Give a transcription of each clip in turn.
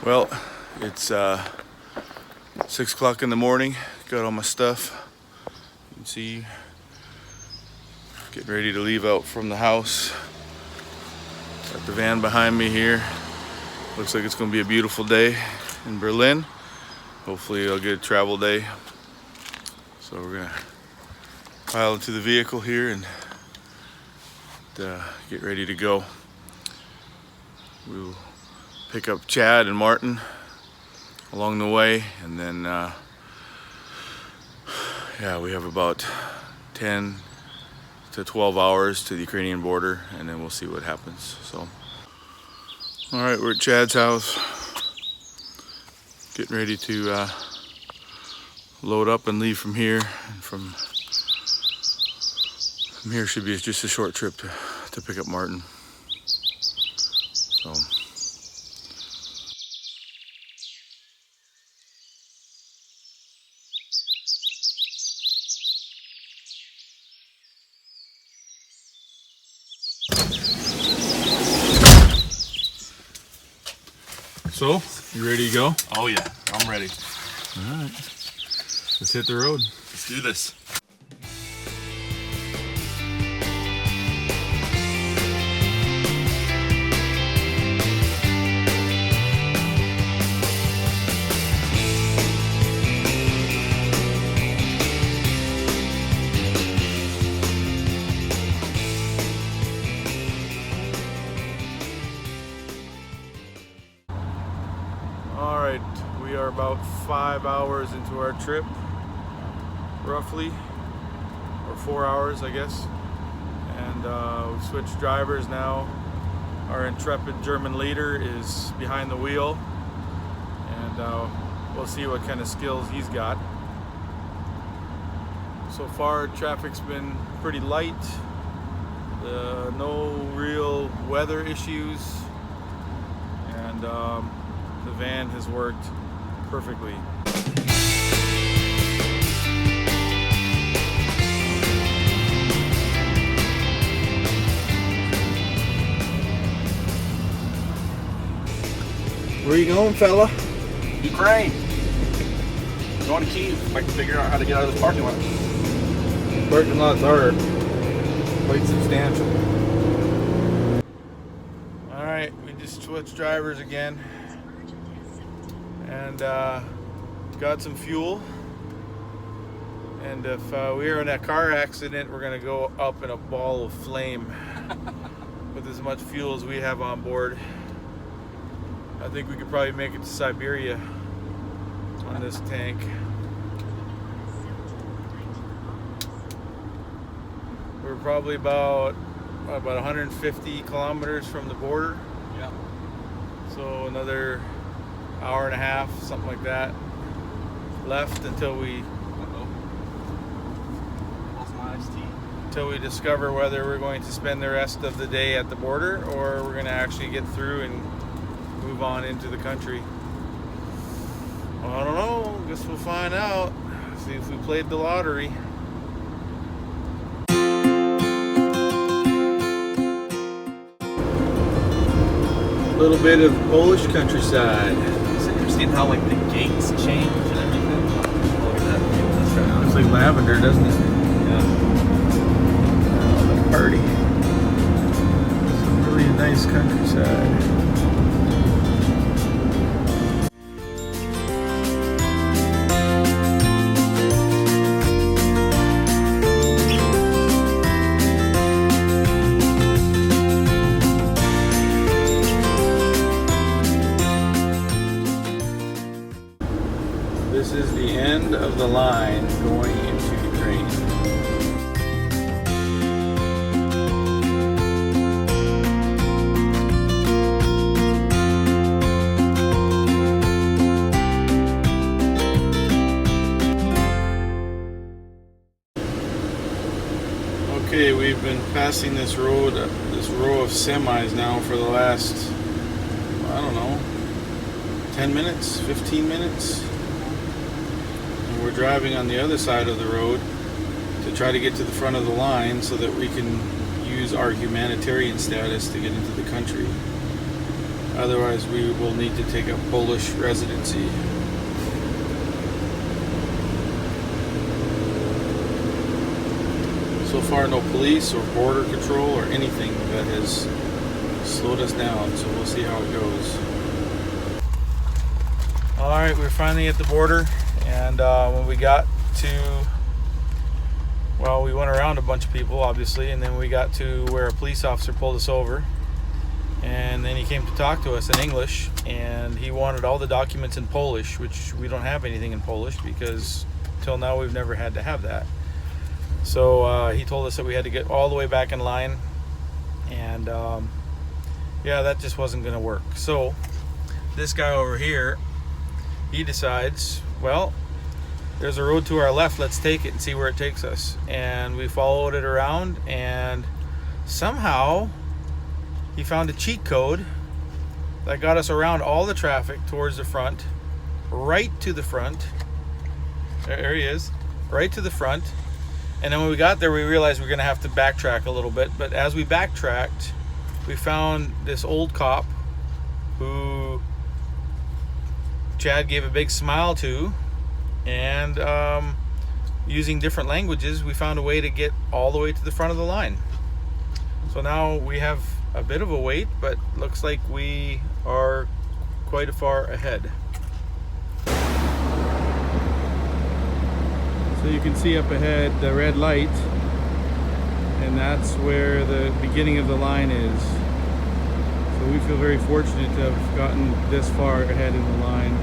Well, it's 6 o'clock in the morning. Got all my stuff. You can see, getting ready to leave out from the house. Got the van behind me here. Looks like it's going to be a beautiful day in Berlin. Hopefully I'll get a travel day. So we're going to pile into the vehicle here and get ready to go. We'll pick up Chad and Martin along the way, and then yeah, we have about 10 to 12 hours to the Ukrainian border, and then we'll see what happens. So all right, we're at Chad's house, getting ready to load up and leave from here. And from here should be just a short trip to pick up Martin. So So, you ready to go? Oh yeah, I'm ready. All right, let's hit the road. Let's do this. We are about 5 hours into our trip, roughly, or 4 hours, I guess. And we've switched drivers now. Our intrepid German leader is behind the wheel, and we'll see what kind of skills he's got. So far, traffic's been pretty light. No real weather issues, and the van has worked perfectly. Where are you going, fella? Ukraine. Going to Kyiv. If I can figure out how to get out of this parking lot. Parking lots are quite substantial. All right, we just switched drivers again, and got some fuel. And if we were in a car accident, we're gonna go up in a ball of flame with as much fuel as we have on board. I think we could probably make it to Siberia on this tank. We're probably about 150 kilometers from the border. Yeah. So another hour and a half, something like that, left until we discover whether we're going to spend the rest of the day at the border or we're going to actually get through and move on into the country. Well, I don't know. Guess we'll find out. See if we played the lottery. A little bit of Polish countryside. It's interesting how like the gates change and everything. Look at that. That's right. Looks like lavender, doesn't it? Yeah. Oh, the party. Some really nice countryside. This is the end of the line going into Ukraine. Okay, we've been passing this road, this row of semis now for the last, I don't know, 10 minutes, 15 minutes. And we're driving on the other side of the road to try to get to the front of the line so that we can use our humanitarian status to get into the country. Otherwise, we will need to take a Polish residency. So far, no police or border control or anything that has slowed us down, so we'll see how it goes. Alright, we're finally at the border, and when we got to, well, we went around a bunch of people, obviously, and then we got to where a police officer pulled us over, and then he came to talk to us in English, and he wanted all the documents in Polish, which we don't have anything in Polish because till now we've never had to have that. So he told us that we had to get all the way back in line, and yeah, that just wasn't going to work. So this guy over here, he decides, well, there's a road to our left, let's take it and see where it takes us. And we followed it around, and somehow he found a cheat code that got us around all the traffic towards the front, right to the front. There he is, right to the front. And then when we got there, we realized we were going to have to backtrack a little bit. But as we backtracked, we found this old cop who Chad gave a big smile to. And using different languages, we found a way to get all the way to the front of the line. So now we have a bit of a wait, but looks like we are quite far ahead. So you can see up ahead the red light, and that's where the beginning of the line is. So we feel very fortunate to have gotten this far ahead in the line.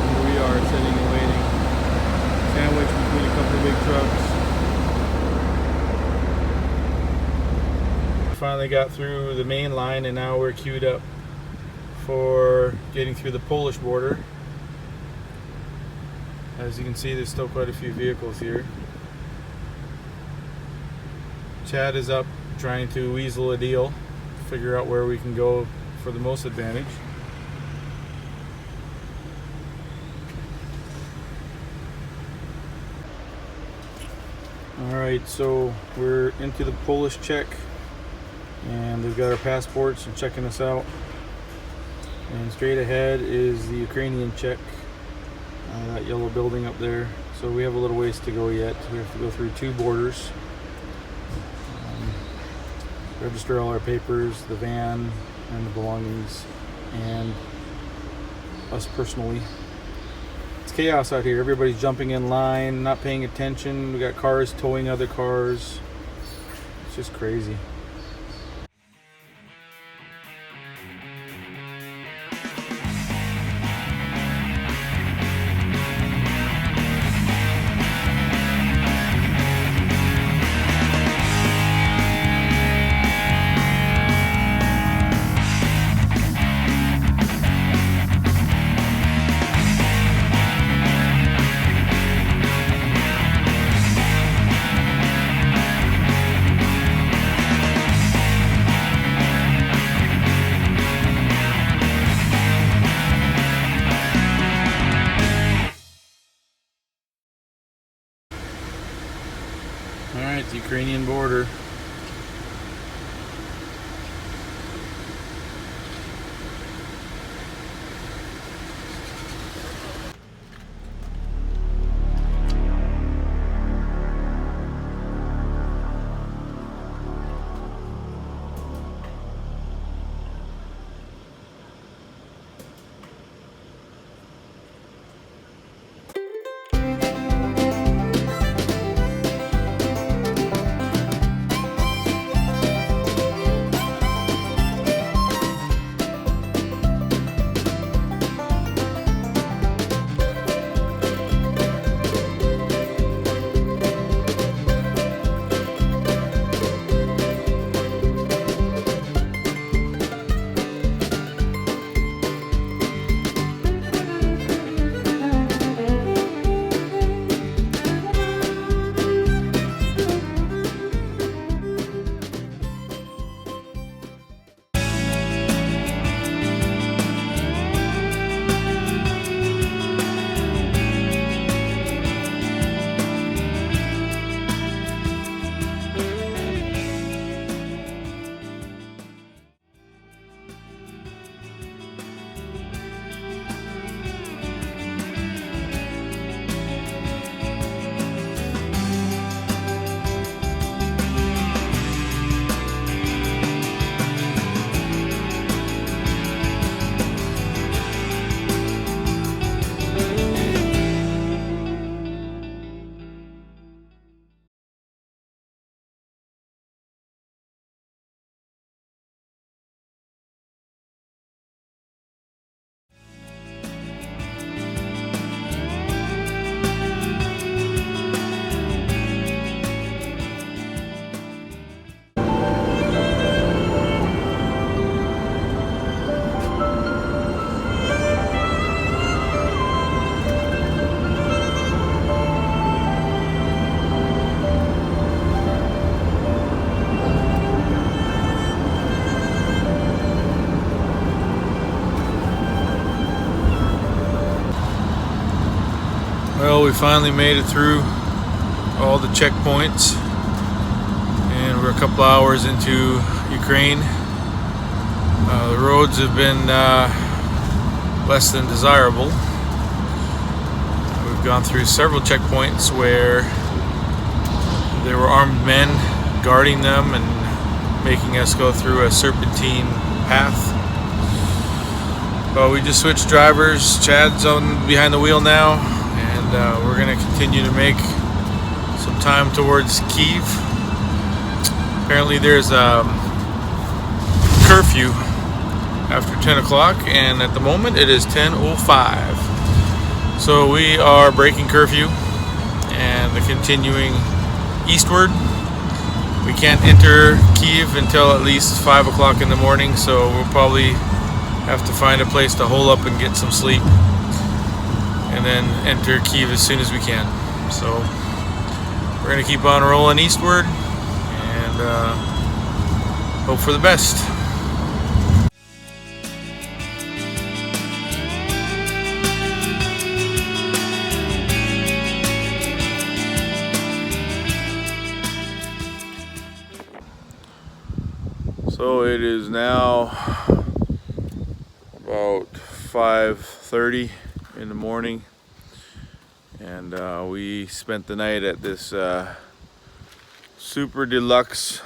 Here we are sitting and waiting, sandwiched between a couple of big trucks. We finally got through the main line, and now we're queued up for getting through the Polish border. As you can see, there's still quite a few vehicles here. Chad is up trying to weasel a deal, figure out where we can go for the most advantage. Alright, so we're into the Polish check, and they've got our passports and checking us out. And straight ahead is the Ukrainian check. That yellow building up there. So we have a little ways to go yet. We have to go through 2 borders, register all our papers, the van and the belongings, and us personally. It's chaos out here. Everybody's jumping in line, not paying attention. We got cars towing other cars. It's just crazy. Alright, the Ukrainian border. finally made it through all the checkpoints, and we're a couple hours into Ukraine. The roads have been less than desirable. We've gone through several checkpoints where there were armed men guarding them and making us go through a serpentine path. But we just switched drivers. Chad's on behind the wheel now, and we're going to continue to make some time towards Kyiv. Apparently there's a curfew after 10 o'clock, and at the moment it is 10:05. So we are breaking curfew and continuing eastward. We can't enter Kyiv until at least 5 o'clock in the morning, so we'll probably have to find a place to hole up and get some sleep, and then enter Kyiv as soon as we can. So we're going to keep on rolling eastward and hope for the best. So it is now about 5:30 in the morning, and we spent the night at this super deluxe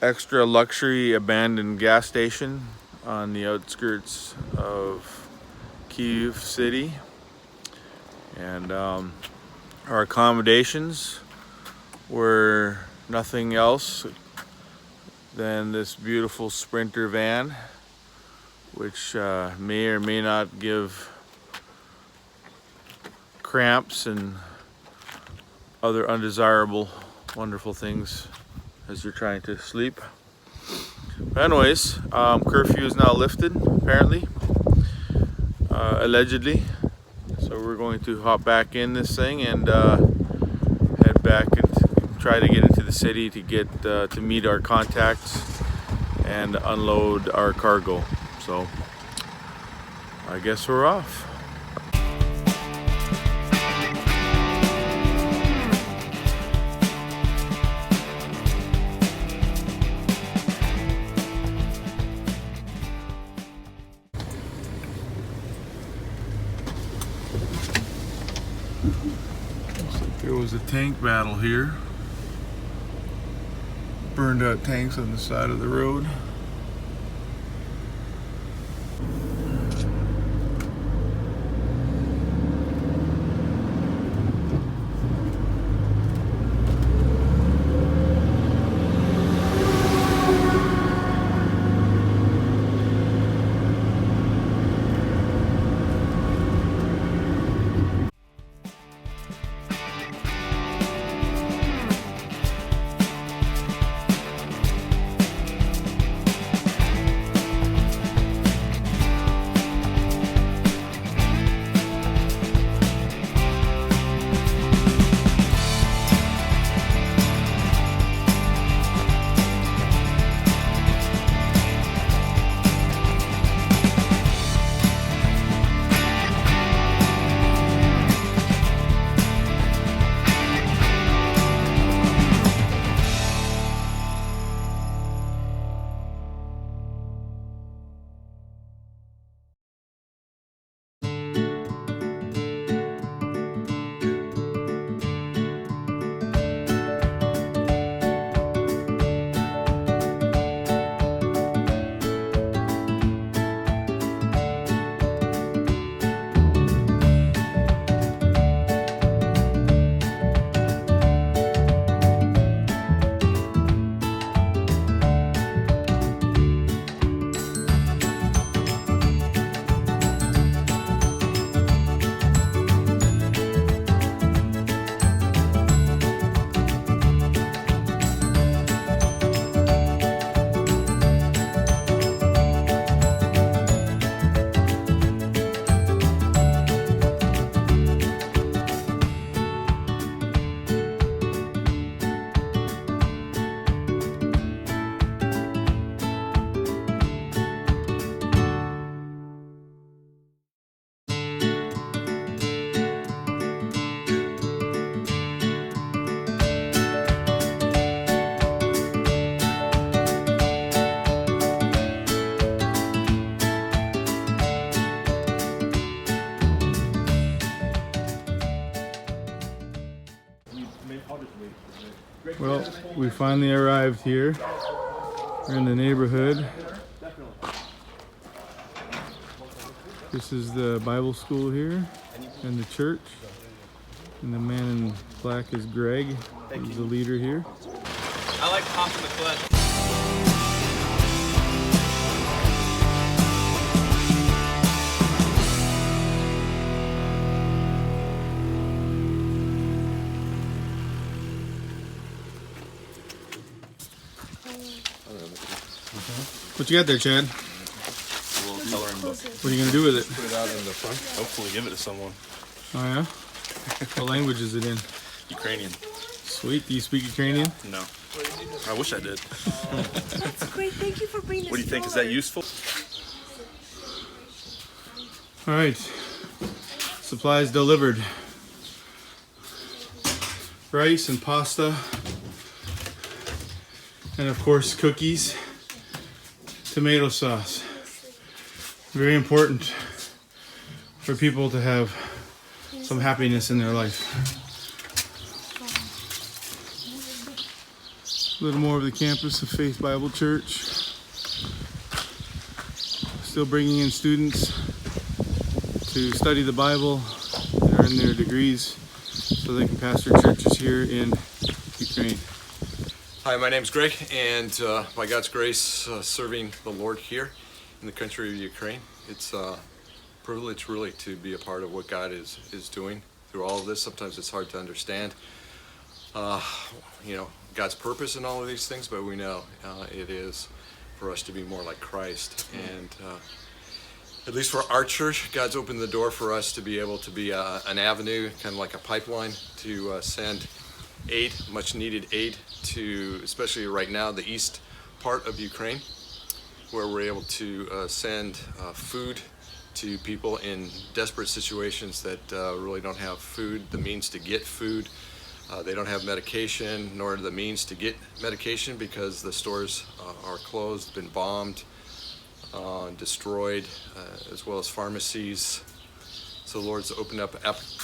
extra luxury abandoned gas station on the outskirts of Kyiv city, and our accommodations were nothing else than this beautiful Sprinter van, which may or may not give cramps and other undesirable wonderful things as you're trying to sleep. But anyways, curfew is now lifted, apparently, allegedly. So we're going to hop back in this thing and head back and try to get into the city to get to meet our contacts and unload our cargo. So I guess we're off. Looks like there was a tank battle here. Burned out tanks on the side of the road. Well, we finally arrived here. We're in the neighborhood. This is the Bible school here and the church. And the man in black is Greg. He's the leader here. I like popping the clutch. What you got there, Chad? A little coloring book. What are you gonna do with it? Put it out in the front. Hopefully give it to someone. Oh yeah? What language is it in? Ukrainian. Sweet. Do you speak Ukrainian? No. I wish I did. That's great. Thank you for bringing us. What do you think? Is that useful? All right. Supplies delivered. Rice and pasta. And of course, cookies. Tomato sauce. Very important for people to have some happiness in their life. A little more of the campus of Faith Bible Church. Still bringing in students to study the Bible and earn their degrees so they can pastor churches here in Ukraine. Hi, my name's Greg, and by God's grace, serving the Lord here in the country of Ukraine. It's a privilege, really, to be a part of what God is doing through all of this. Sometimes it's hard to understand, God's purpose in all of these things, but we know it is for us to be more like Christ. And at least for our church, God's opened the door for us to be able to be an avenue, kind of like a pipeline, to send aid, much needed aid, to especially right now the east part of Ukraine, where we're able to send food to people in desperate situations that really don't have food, the means to get food. They don't have medication, nor the means to get medication because the stores are closed, been bombed, destroyed, as well as pharmacies. So the Lord's opened up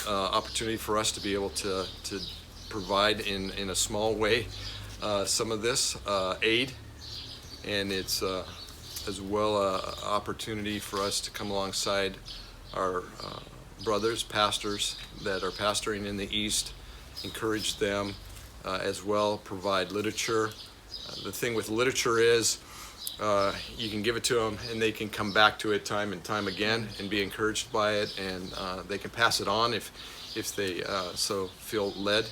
opportunity for us to be able to provide in a small way some of this aid, and it's as well an opportunity for us to come alongside our brothers, pastors that are pastoring in the East, encourage them as well, provide literature. The thing with literature is you can give it to them and they can come back to it time and time again and be encouraged by it, and they can pass it on if they so feel led.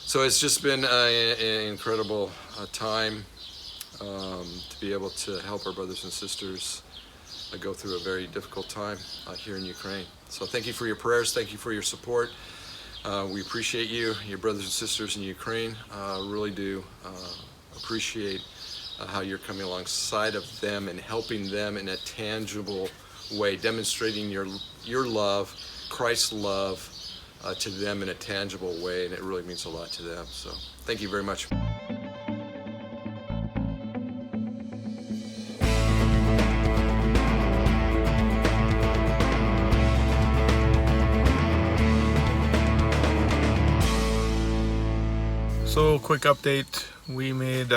So it's just been an incredible time to be able to help our brothers and sisters go through a very difficult time here in Ukraine. So thank you for your prayers. Thank you for your support. We appreciate you, your brothers and sisters in Ukraine. Really do appreciate how you're coming alongside of them and helping them in a tangible way, demonstrating your love, Christ's love, to them in a tangible way, and it really means a lot to them. So thank you very much. So quick update, we made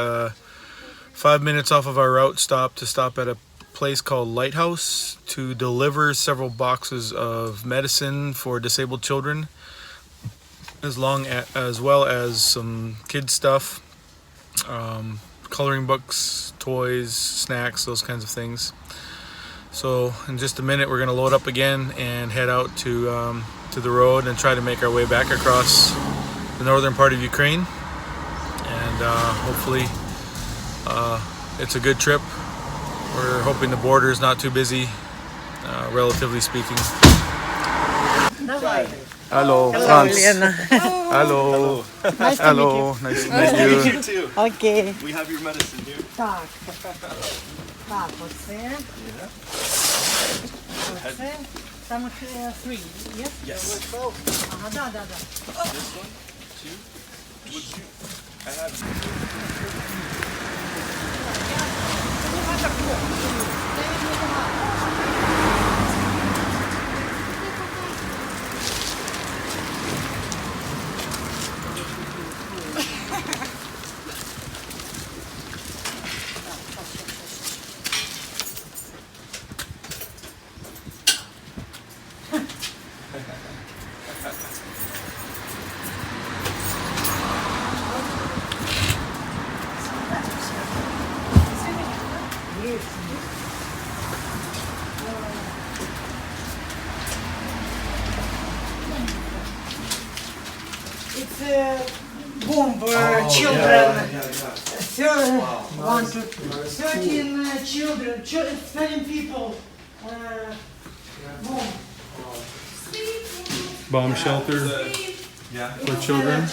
5 minutes off of our route stop to stop at a place called Lighthouse to deliver several boxes of medicine for disabled children, as well as some kids stuff, coloring books, toys, snacks, those kinds of things. So in just a minute we're going to load up again and head out to the road and try to make our way back across the northern part of Ukraine, and hopefully it's a good trip. We're hoping the border is not too busy, relatively speaking. Hello, Franz. Hello. Nice to Hello. Nice to meet you. You too. Okay. We have your medicine here. Так. Так, оце. Оце. Там их 3, yes? Yes. Ага, да. This one, 2. Would you? I have. It's a bomb for children. One to 13 children, 13 people. Bomb. Bomb shelter for children.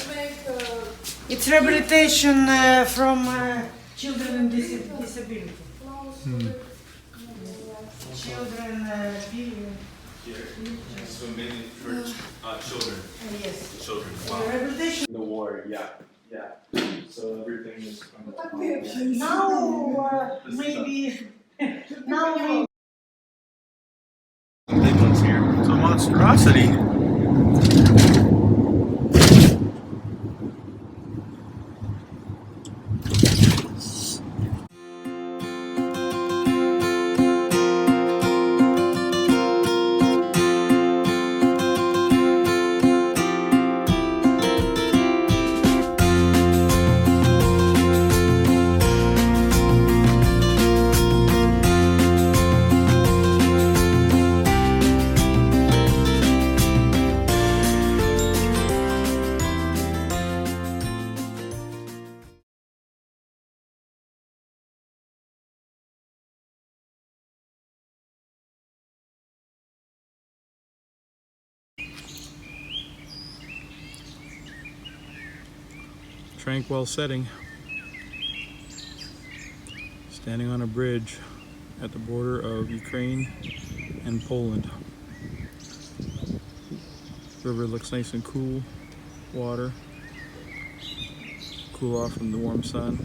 It's rehabilitation from children with disability. Children, So mainly for children. yes. Children. Rehabilitation. The war, yeah. So everything is from the Now, maybe, now we big ones here. It's a monstrosity. Tranquil setting. Standing on a bridge at the border of Ukraine and Poland. River looks nice and cool. Water. Cool off from the warm sun.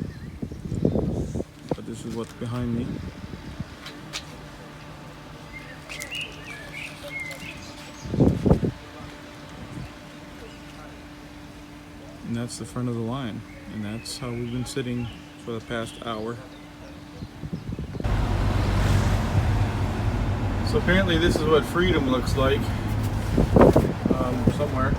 But this is what's behind me. And that's the front of the line, and that's how we've been sitting for the past hour. So apparently this is what freedom looks like somewhere.